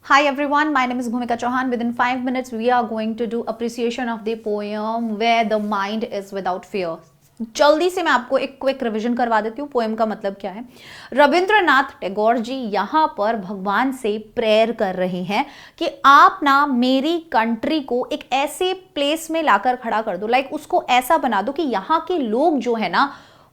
Hi everyone, my name is Bhumika Chauhan. Within 5 minutes, we are going to do appreciation of the poem Where the Mind is Without Fear. जल्दी से मैं आपको एक quick revision करवा देती हूँ poem का मतलब क्या है। रविंद्रनाथ टैगोर जी यहाँ पर भगवान से प्रेयर कर रहे हैं कि आप ना मेरी कंट्री को एक ऐसे प्लेस में लाकर खड़ा कर दो, लाइक उसको ऐसा बना दो कि यहाँ के लोग जो है ना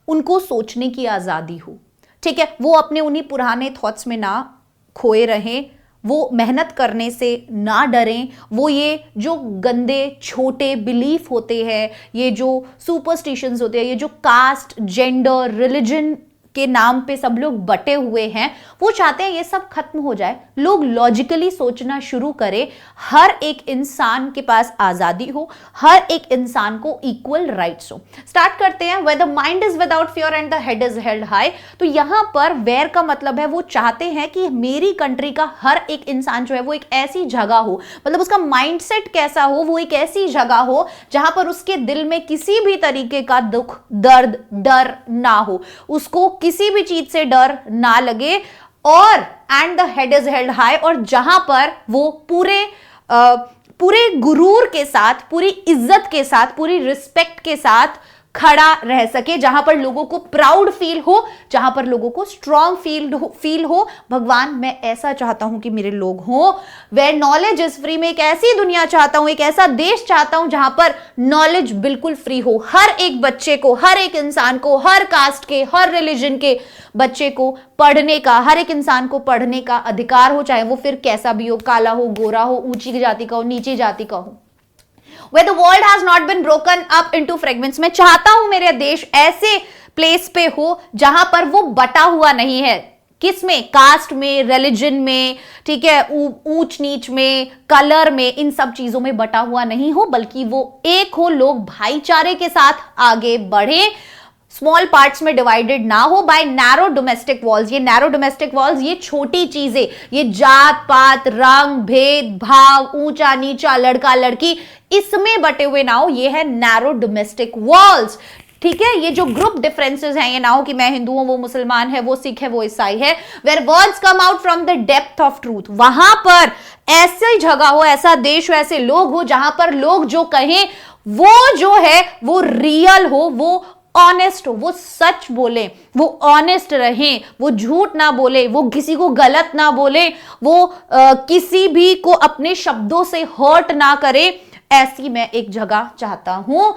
उनको सोचने की आज़ादी हो। ठीक है, वो अपने उन्हीं पुराने थॉट्स में ना खोए रहें, वो मेहनत करने से ना डरें, वो ये जो गंदे छोटे बिलीफ होते हैं, ये जो सुपरस्टिशंस होते हैं, ये जो कास्ट जेंडर रिलीजन के नाम पे सब लोग बटे हुए हैं, वो चाहते हैं ये सब खत्म हो जाए, लोग लॉजिकली सोचना शुरू करें, हर एक इंसान के पास आजादी हो, हर एक इंसान को इक्वल राइट्स हो। स्टार्ट करते हैं। Where the mind is without fear and the head is held high. तो यहां पर वेयर का मतलब है वो चाहते हैं कि मेरी कंट्री का हर एक इंसान जो है वो एक ऐसी जगह हो, मतलब उसका माइंडसेट कैसा हो, वो एक ऐसी जगह हो जहां पर उसके दिल में किसी भी तरीके का दुख दर्द डर ना हो, उसको किसी भी चीज से डर ना लगे, और and the head is held high, और जहां पर वो पूरे गुरूर के साथ, पूरी इज्जत के साथ, पूरी रिस्पेक्ट के साथ खड़ा रह सके, जहां पर लोगों को प्राउड फील हो, जहां पर लोगों को स्ट्रॉन्ग फील हो। भगवान मैं ऐसा चाहता हूं कि मेरे लोग हों। वेयर नॉलेज इज फ्री, में एक ऐसी दुनिया चाहता हूं, एक ऐसा देश चाहता हूं जहां पर नॉलेज बिल्कुल फ्री हो, हर एक बच्चे को, हर एक इंसान को, हर कास्ट के, हर रिलीजन के बच्चे को पढ़ने का, हर एक इंसान को पढ़ने का अधिकार हो, चाहे वो फिर कैसा भी हो, काला हो, गोरा हो, ऊंची जाति का हो, नीची जाति का हो। Where the world has not been broken up into fragments, मैं चाहता हूं मेरे देश ऐसे प्लेस पे हो जहां पर वो बटा हुआ नहीं है, किसमें, कास्ट में, रिलीजन में, ठीक है, ऊंच नीच में, कलर में, इन सब चीजों में बटा हुआ नहीं हो, बल्कि वो एक हो, लोग भाईचारे के साथ आगे बढ़े, स्मॉल पार्ट्स में डिवाइडेड ना हो बाय नैरो डोमेस्टिक वॉल्स। ये नैरो डोमेस्टिक वॉल्स, ये छोटी चीजें, ये जात पात रंग भेद भाव, ऊंचा नीचा, लड़का लड़की, इसमें बटे हुए ना हो, ये है नैरो डोमेस्टिक वॉल्स। ठीक है, ये जो ग्रुप डिफरेंसेस हैं, ये ना हो कि मैं हिंदू हूं, वो मुसलमान है, वो सिख है, वो ईसाई है। Where words come out from the depth of truth, वहां पर ऐसी जगह हो, ऐसा देश हो, ऐसे लोग हो जहां पर लोग जो कहें वो जो है वो रियल हो, वो ऑनेस्ट हो, वो सच बोले, वो ऑनेस्ट रहें, वो झूठ ना बोले, वो किसी को गलत ना बोले, वो किसी भी को अपने शब्दों से हर्ट ना करे। ऐसी मैं एक जगह चाहता हूं।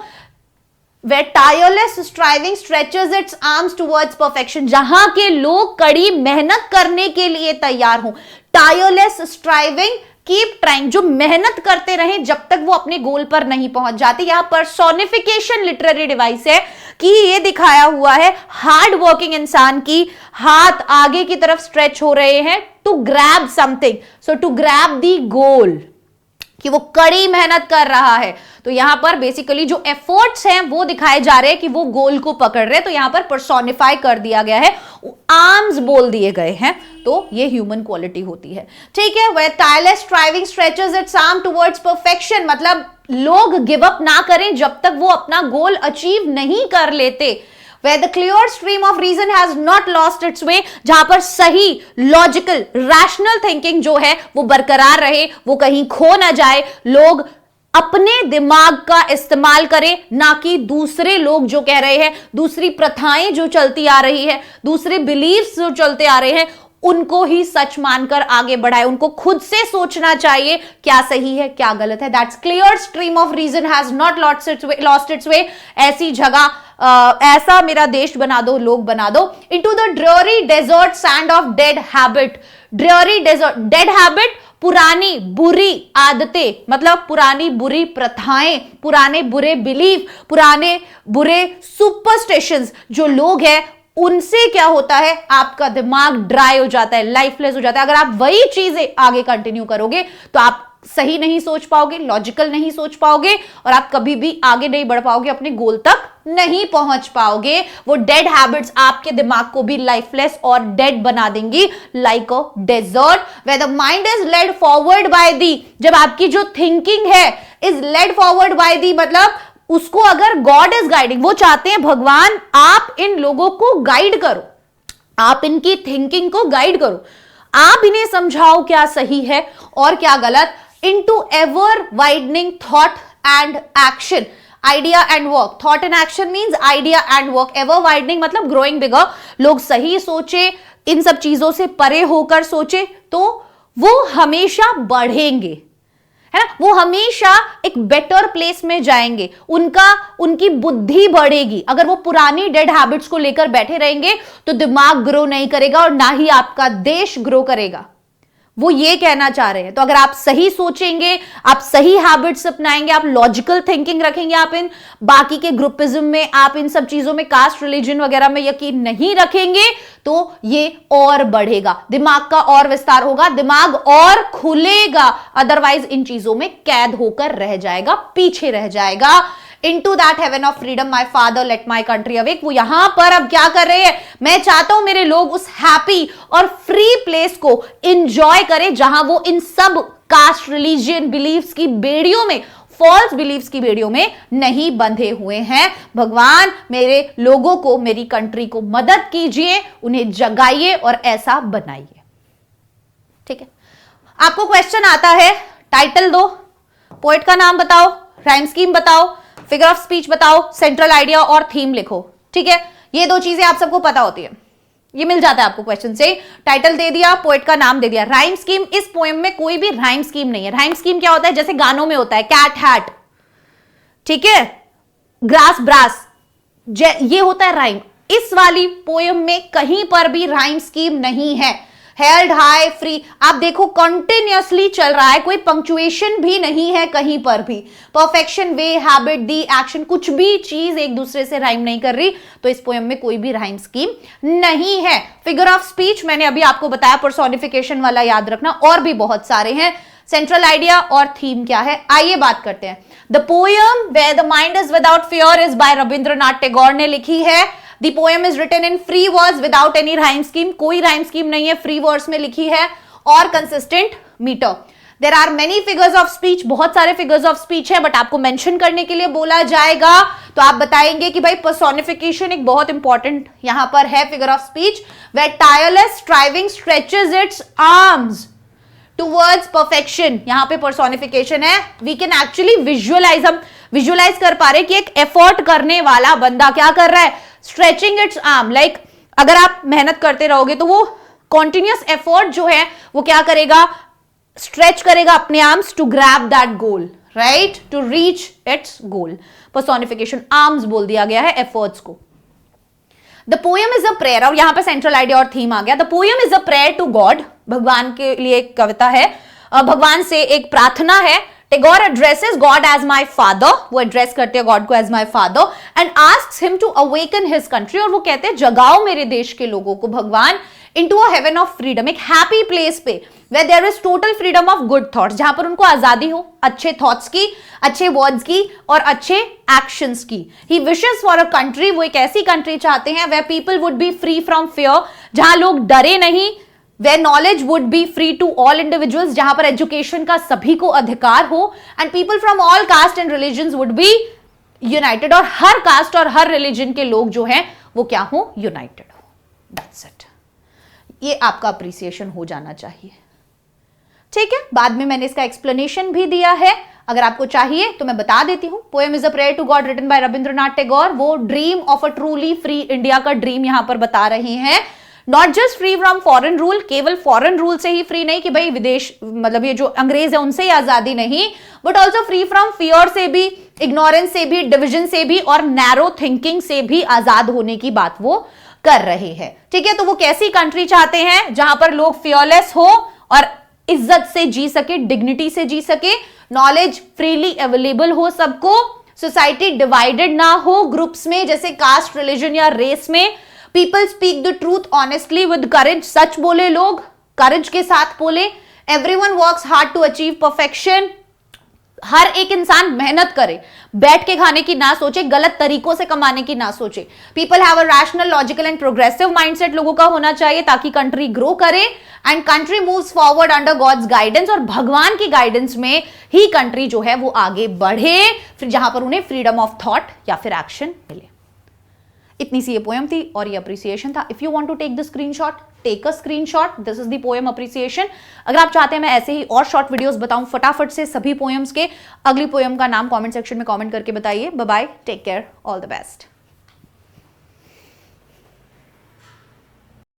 Where tireless striving stretches its arms towards perfection, जहां के लोग कड़ी मेहनत करने के लिए तैयार हों। tireless striving, कीप ट्राइंग, जो मेहनत करते रहें जब तक वो अपने गोल पर नहीं पहुंच जाते। यहां पर्सोनिफिकेशन लिटरेरी डिवाइस है कि ये दिखाया हुआ है हार्ड वर्किंग इंसान की हाथ आगे की तरफ स्ट्रेच हो रहे हैं to grab something, so to grab the goal, कि वो कड़ी मेहनत कर रहा है। तो यहां पर बेसिकली जो एफर्ट्स हैं वो दिखाए जा रहे हैं कि वो गोल को पकड़ रहे हैं। तो यहां पर पर्सोनिफाई कर दिया गया है, आर्म्स बोल दिए गए हैं, तो ये ह्यूमन क्वालिटी होती है। ठीक है, where tireless striving stretches its arm towards perfection, मतलब लोग गिव अप ना करें जब तक वो अपना गोल अचीव नहीं कर लेते। Where the clear stream of reason has not lost its way, जहां पर सही लॉजिकल रैशनल थिंकिंग जो है वो बरकरार रहे, वो कहीं खो ना जाए, लोग अपने दिमाग का इस्तेमाल करें, ना कि दूसरे लोग जो कह रहे हैं, दूसरी प्रथाएं जो चलती आ रही है, दूसरे बिलीफ्स जो चलते आ रहे हैं, उनको ही सच मानकर आगे बढ़ाए। उनको खुद से सोचना चाहिए क्या सही है क्या गलत है। That's clear stream of reason has not lost its way. ऐसी जगह, ऐसा मेरा देश बना दो, लोग बना दो। Into the dreary desert sand of dead habit, dreary desert, dead habit, पुरानी बुरी आदतें, मतलब पुरानी बुरी प्रथाएं, पुराने बुरे बिलीफ, पुराने बुरे सुपरस्टिशंस, जो लोग हैं उनसे क्या होता है, आपका दिमाग ड्राई हो जाता है, लाइफलेस हो जाता है। अगर आप वही चीजें आगे कंटिन्यू करोगे तो आप सही नहीं सोच पाओगे, लॉजिकल नहीं सोच पाओगे, और आप कभी भी आगे नहीं बढ़ पाओगे, अपने गोल तक नहीं पहुंच पाओगे। वो डेड हैबिट्स आपके दिमाग को भी लाइफलेस और डेड बना देंगी, like a desert. Where the mind is led forward by the, जब आपकी जो थिंकिंग है is led forward by the, मतलब उसको अगर गॉड इज गाइडिंग, वो चाहते हैं भगवान आप इन लोगों को गाइड करो, आप इनकी थिंकिंग को गाइड करो, आप इन्हें समझाओ क्या सही है और क्या गलत, into ever widening thought and action, idea and work. Thought and action means idea and work, ever widening मतलब ग्रोइंग बिगर। लोग सही सोचे, इन सब चीजों से परे होकर सोचे तो वो हमेशा बढ़ेंगे, है ना, वो हमेशा एक बेटर प्लेस में जाएंगे, उनकी बुद्धि बढ़ेगी। अगर वो पुरानी डेड हैबिट्स को लेकर बैठे रहेंगे तो दिमाग ग्रो नहीं करेगा और ना ही आपका देश ग्रो करेगा। वो ये कहना चाह रहे हैं। तो अगर आप सही सोचेंगे, आप सही हैबिट्स अपनाएंगे, आप लॉजिकल थिंकिंग रखेंगे, आप इन बाकी के ग्रुपिज्म में, आप इन सब चीजों में, कास्ट रिलीजन वगैरह में यकीन नहीं रखेंगे, तो ये और बढ़ेगा, दिमाग का और विस्तार होगा, दिमाग और खुलेगा। अदरवाइज इन चीजों में कैद होकर रह जाएगा, पीछे रह जाएगा। Into that heaven of freedom, my father let my country awake। वो यहां पर अब क्या कर रहे हैं, मैं चाहता हूं मेरे लोग उस हैप्पी और फ्री प्लेस को इंजॉय करें जहां वो इन सब कास्ट रिलीजियन बिलीव्स की बेड़ियों में, फॉल्स बिलीव्स की बेड़ियों में नहीं बंधे हुए हैं। भगवान मेरे लोगों को, मेरी कंट्री को मदद कीजिए, उन्हें जगाइए और ऐसा बनाइए। ठीक है, आपको क्वेश्चन आता है, टाइटल दो, पोएट का नाम बताओ, राइम स्कीम बताओ, फिगर ऑफ स्पीच बताओ, सेंट्रल आइडिया और थीम लिखो। ठीक है, ये दो चीजें आप सबको पता होती है, ये मिल जाता है आपको क्वेश्चन से। टाइटल दे दिया, पोएट का नाम दे दिया। राइम स्कीम, इस पोएम में कोई भी राइम स्कीम नहीं है। राइम स्कीम क्या होता है, जैसे गानों में होता है कैट हैट, ठीक है, ग्रास ब्रास, ये होता है राइम। इस वाली पोएम में कहीं पर भी राइम स्कीम नहीं है। हेल्ड हाई फ्री, आप देखो कंटिन्यूअसली चल रहा है, कोई पंक्चुएशन भी नहीं है कहीं पर भी। परफेक्शन, वे, हैबिट, दी, एक्शन, कुछ भी चीज एक दूसरे से राइम नहीं कर रही, तो इस पोएम में कोई भी राइम स्कीम नहीं है। फिगर ऑफ स्पीच मैंने अभी आपको बताया, पर्सोनिफिकेशन वाला याद रखना, और भी बहुत सारे हैं। सेंट्रल आइडिया और थीम क्या है, आइए बात करते हैं। The poem where the mind is without fear is by Rabindranath Tagore ने लिखी है। The poem is written in free verse without any rhyme scheme, कोई rhyme scheme नहीं है, free verse में लिखी है, और consistent meter। There are many figures of speech, बहुत सारे figures of speech है, बट आपको mention करने के लिए बोला जाएगा, तो आप बताएंगे कि भाई personification एक बहुत important यहां पर है figure of speech, where tireless striving stretches its arms towards perfection। यहां पे personification है, we can actually visualize, हम visualize कर पा रहे कि एक effort करने वाला बंदा क्या कर रहा है, स्ट्रेचिंग इट्स आर्म, लाइक अगर आप मेहनत करते रहोगे तो वो कॉन्टिन्यूअस एफर्ट जो है वो क्या करेगा, स्ट्रेच करेगा अपने arms to grab that goal, right, to reach its goal. Personification, arms बोल दिया गया है एफर्ट्स को। The poem is a prayer, और यहां पे सेंट्रल आइडिया और थीम आ गया। The poem is a prayer to God, भगवान के लिए एक कविता है, भगवान से एक प्रार्थना है। Tagore addresses God as my father, वो एड्रेस करते हैं गॉड को as my father, and asks him to awaken his country, और वो कहते हैं जगाओ मेरे देश के लोगों को भगवान, into a heaven of freedom, एक हैप्पी प्लेस पे, where there is total freedom of good thoughts, जहां पर उनको आजादी हो अच्छे थॉट्स की, अच्छे वर्ड्स की और अच्छे एक्शंस की। He wishes for a country, वो एक ऐसी कंट्री चाहते हैं where people would be free from fear, जहां लोग डरे नहीं, where knowledge would be free to all individuals, जहां पर एजुकेशन का सभी को अधिकार हो, and people from all caste and religions would be united, और हर कास्ट और हर रिलीजन के लोग जो हैं वो क्या हो, यूनाइटेड हो। That's it। ये आपका अप्रिसिएशन हो जाना चाहिए। ठीक है, बाद में मैंने इसका एक्सप्लेनेशन भी दिया है, अगर आपको चाहिए तो मैं बता देती हूं। Poem is a prayer to God written by Rabindranath Tagore, वो dream of a truly free India का ड्रीम यहां पर बता रहे हैं। Not just free from foreign rule, केवल फॉरेन रूल से ही फ्री नहीं कि भाई विदेश, मतलब ये जो अंग्रेज है उनसे ही आजादी नहीं, but also free from fear से भी, इग्नोरेंस से भी, डिविजन से भी और नैरो थिंकिंग से भी आजाद होने की बात वो कर रहे हैं। ठीक है, तो वो कैसी कंट्री चाहते हैं जहां पर लोग फियरलेस हो और इज्जत से जी सके, डिग्निटी से जी सके, नॉलेज फ्रीली अवेलेबल हो सबको, सोसाइटी डिवाइडेड ना हो ग्रुप्स में जैसे कास्ट, रिलीजन या रेस में, people speak the truth honestly with courage, सच बोले लोग, करेज के साथ बोले, everyone works hard to achieve perfection, हर एक इंसान मेहनत करे, बैठ के खाने की ना सोचे, गलत तरीकों से कमाने की ना सोचे। People have a rational, logical and progressive mindset लोगों का होना चाहिए ताकि कंट्री ग्रो करे, and country moves forward under God's guidance, और भगवान की गाइडेंस में ही कंट्री जो है वो आगे बढ़े, फिर जहां पर उन्हें फ्रीडम ऑफ थॉट या फिर एक्शन मिले। इतनी सी ये पोएम थी और ये अप्रिसिएशन था. If you want to take the screenshot, take a screenshot. This is the poem appreciation. अगर आप चाहते हैं मैं ऐसे ही और शॉर्ट वीडियोस बताऊं फटाफट से सभी पोएम्स के, अगली पोएम का नाम कमेंट सेक्शन में कमेंट करके बताइए. Bye bye, take care, all the best.